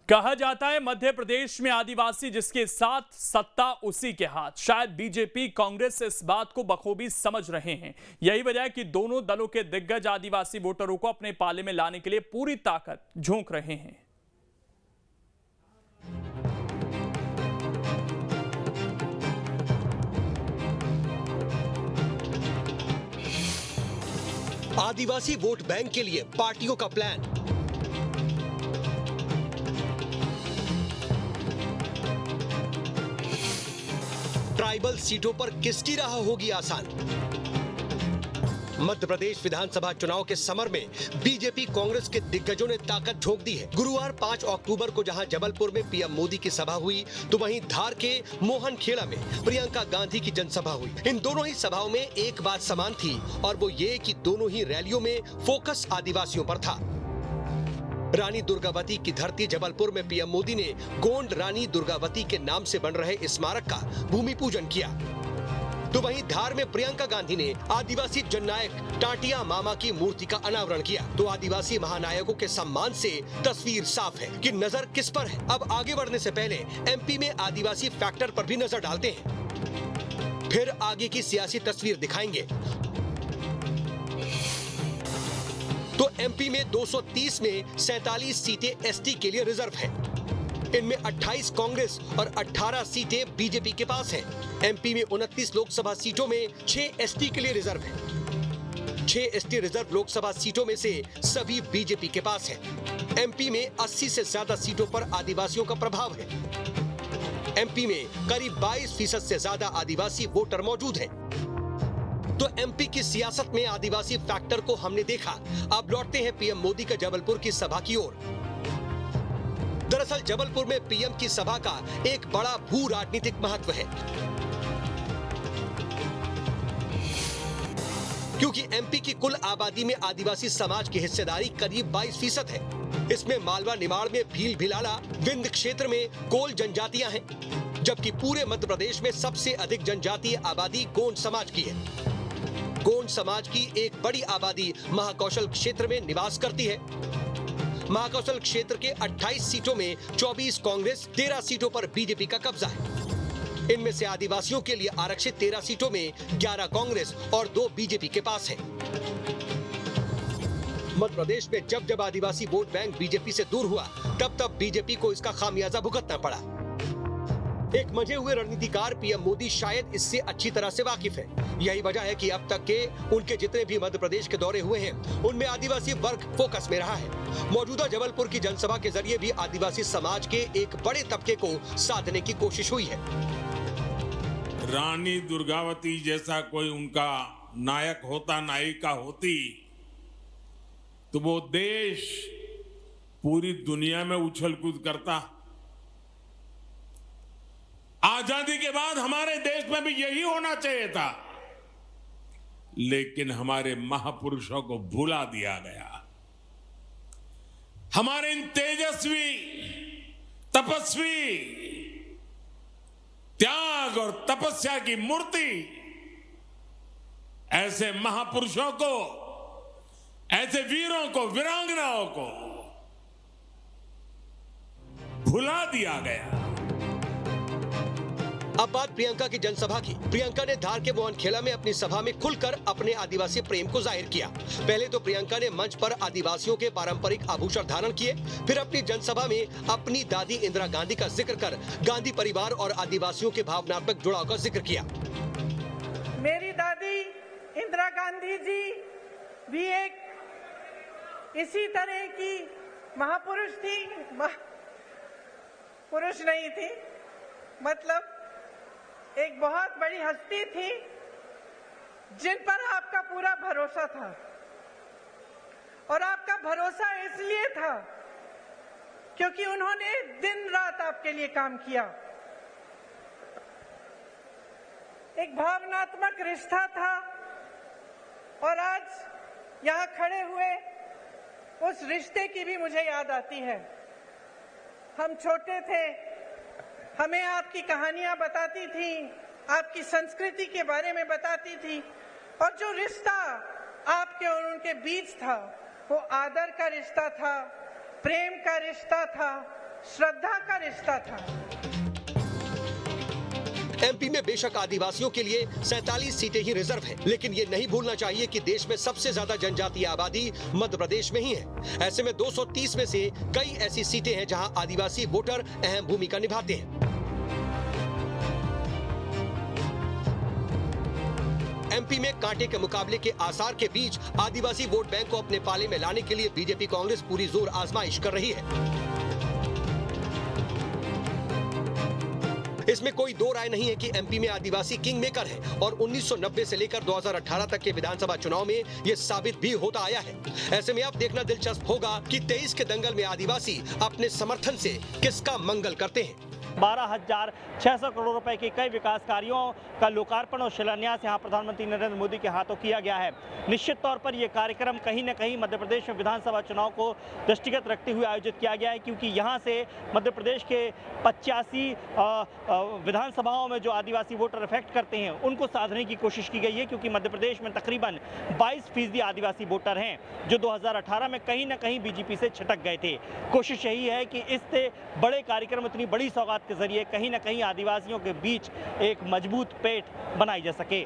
कहा जाता है मध्य प्रदेश में आदिवासी जिसके साथ सत्ता उसी के हाथ। शायद बीजेपी कांग्रेस इस बात को बखूबी समझ रहे हैं। यही वजह है कि दोनों दलों के दिग्गज आदिवासी वोटरों को अपने पाले में लाने के लिए पूरी ताकत झोंक रहे हैं। आदिवासी वोट बैंक के लिए पार्टियों का प्लान। ट्राइबल सीटों पर किसकी राह होगी आसान। मध्य प्रदेश विधानसभा चुनाव के समर में बीजेपी कांग्रेस के दिग्गजों ने ताकत झोंक दी है। गुरुवार 5 अक्टूबर को जहां जबलपुर में पीएम मोदी की सभा हुई, तो वहीं धार के मोहनखेड़ा में प्रियंका गांधी की जनसभा हुई। इन दोनों ही सभाओं में एक बात समान थी और वो ये कि दोनों ही रैलियों में फोकस आदिवासियों पर था। रानी दुर्गावती की धरती जबलपुर में पीएम मोदी ने गोंड रानी दुर्गावती के नाम से बन रहे स्मारक का भूमि पूजन किया, तो वहीं धार में प्रियंका गांधी ने आदिवासी जननायक टाटिया मामा की मूर्ति का अनावरण किया। तो आदिवासी महानायकों के सम्मान से तस्वीर साफ है कि नजर किस पर है। अब आगे बढ़ने से पहले एमपी में आदिवासी फैक्टर पर भी नजर डालते हैं, फिर आगे की सियासी तस्वीर दिखाएंगे। तो एमपी में 230 में 47 सीटें एसटी के लिए रिजर्व हैं। इनमें 28 कांग्रेस और 18 सीटें बीजेपी के पास हैं। एमपी में 29 लोकसभा सीटों में 6 एसटी के लिए रिजर्व हैं। 6 एसटी रिजर्व लोकसभा सीटों में से सभी बीजेपी के पास हैं। एमपी में 80 से ज्यादा सीटों पर आदिवासियों का प्रभाव है। एमपी में करीब 22% से ज्यादा आदिवासी वोटर मौजूद हैं। तो एमपी की सियासत में आदिवासी फैक्टर को हमने देखा। अब लौटते हैं पीएम मोदी के जबलपुर की सभा की ओर। दरअसल जबलपुर में पीएम की सभा का एक बड़ा भू राजनीतिक महत्व है, क्योंकि एमपी की कुल आबादी में आदिवासी समाज की हिस्सेदारी करीब 22% है। इसमें मालवा निमाड़ में भील भिलाला, विंध्य क्षेत्र में कोल जनजातियां हैं, जबकि पूरे मध्य प्रदेश में सबसे अधिक जनजातीय आबादी गोंड समाज की है। गोंड समाज की एक बड़ी आबादी महाकौशल क्षेत्र में निवास करती है। महाकौशल क्षेत्र के 28 सीटों में 24 कांग्रेस, 13 सीटों पर बीजेपी का कब्जा है। इनमें से आदिवासियों के लिए आरक्षित 13 सीटों में 11 कांग्रेस और 2 बीजेपी के पास है। मध्य प्रदेश में जब जब आदिवासी वोट बैंक बीजेपी से दूर हुआ, तब तब बीजेपी को इसका खामियाजा भुगतना पड़ा। एक मंझे हुए रणनीतिकार पीएम मोदी शायद इससे अच्छी तरह से वाकिफ है। यही वजह है कि अब तक के उनके जितने भी मध्य प्रदेश के दौरे हुए हैं, उनमें आदिवासी वर्ग फोकस में रहा है। मौजूदा जबलपुर की जनसभा के जरिए भी आदिवासी समाज के एक बड़े तबके को साधने की कोशिश हुई है। रानी दुर्गावती जैसा कोई उनका नायक होता, नायिका होती, तो वो देश पूरी दुनिया में उछल कूद करता। आजादी के बाद हमारे देश में भी यही होना चाहिए था, लेकिन हमारे महापुरुषों को भुला दिया गया। हमारे इन तेजस्वी, तपस्वी, त्याग और तपस्या की मूर्ति ऐसे महापुरुषों को, ऐसे वीरों को, वीरांगनाओं को भुला दिया गया। अब बात प्रियंका की जनसभा की। प्रियंका ने धार के मोहनखेड़ा में अपनी सभा में खुलकर अपने आदिवासी प्रेम को जाहिर किया। पहले तो प्रियंका ने मंच पर आदिवासियों के पारंपरिक आभूषण धारण किए, फिर अपनी जनसभा में अपनी दादी इंदिरा गांधी का जिक्र कर गांधी परिवार और आदिवासियों के भावनात्मक जुड़ाव का जिक्र किया। मेरी दादी इंदिरा गांधी जी भी एक इसी तरह की महापुरुष थी, पुरुष नहीं थी, मतलब एक बहुत बड़ी हस्ती थी जिन पर आपका पूरा भरोसा था। और आपका भरोसा इसलिए था क्योंकि उन्होंने दिन रात आपके लिए काम किया। एक भावनात्मक रिश्ता था और आज यहाँ खड़े हुए उस रिश्ते की भी मुझे याद आती है। हम छोटे थे, हमें आपकी कहानियां बताती थी, आपकी संस्कृति के बारे में बताती थी, और जो रिश्ता आपके और उनके बीच था वो आदर का रिश्ता था, प्रेम का रिश्ता था, श्रद्धा का रिश्ता था। एमपी में बेशक आदिवासियों के लिए 47 सीटें ही रिजर्व हैं, लेकिन ये नहीं भूलना चाहिए कि देश में सबसे ज्यादा जनजातीय आबादी मध्य प्रदेश में ही है। ऐसे में 230 में से कई ऐसी सीटें हैं जहां आदिवासी वोटर अहम भूमिका निभाते हैं। एमपी में कांटे के मुकाबले के आसार के बीच आदिवासी वोट बैंक को अपने पाले में लाने के लिए बीजेपी कांग्रेस पूरी जोर आजमाइश कर रही है। इसमें कोई दो राय नहीं है कि एमपी में आदिवासी किंग मेकर है और 1990 से लेकर 2018 तक के विधानसभा चुनाव में ये साबित भी होता आया है। ऐसे में अब देखना दिलचस्प होगा कि 23 के दंगल में आदिवासी अपने समर्थन से किसका मंगल करते हैं। 12,600 करोड़ रुपए के कई विकास कार्यों का लोकार्पण और शिलान्यास यहां प्रधानमंत्री नरेंद्र मोदी के हाथों किया गया है। निश्चित तौर पर यह कार्यक्रम कहीं न कहीं मध्य प्रदेश में विधानसभा चुनाव को दृष्टिगत रखते हुए आयोजित किया गया है, क्योंकि यहां से मध्य प्रदेश के 85 विधानसभाओं में जो आदिवासी वोटर इफेक्ट करते हैं उनको साधने की कोशिश की गई है, क्योंकि मध्य प्रदेश में तकरीबन 22% आदिवासी वोटर हैं जो 2018 में कहीं न कहीं बीजेपी से छिटक गए थे। कोशिश यही है कि इससे बड़े कार्यक्रम, इतनी बड़ी सौगात के जरिए कहीं न कहीं आदिवासियों के बीच एक मजबूत पेठ बनाई जा सके।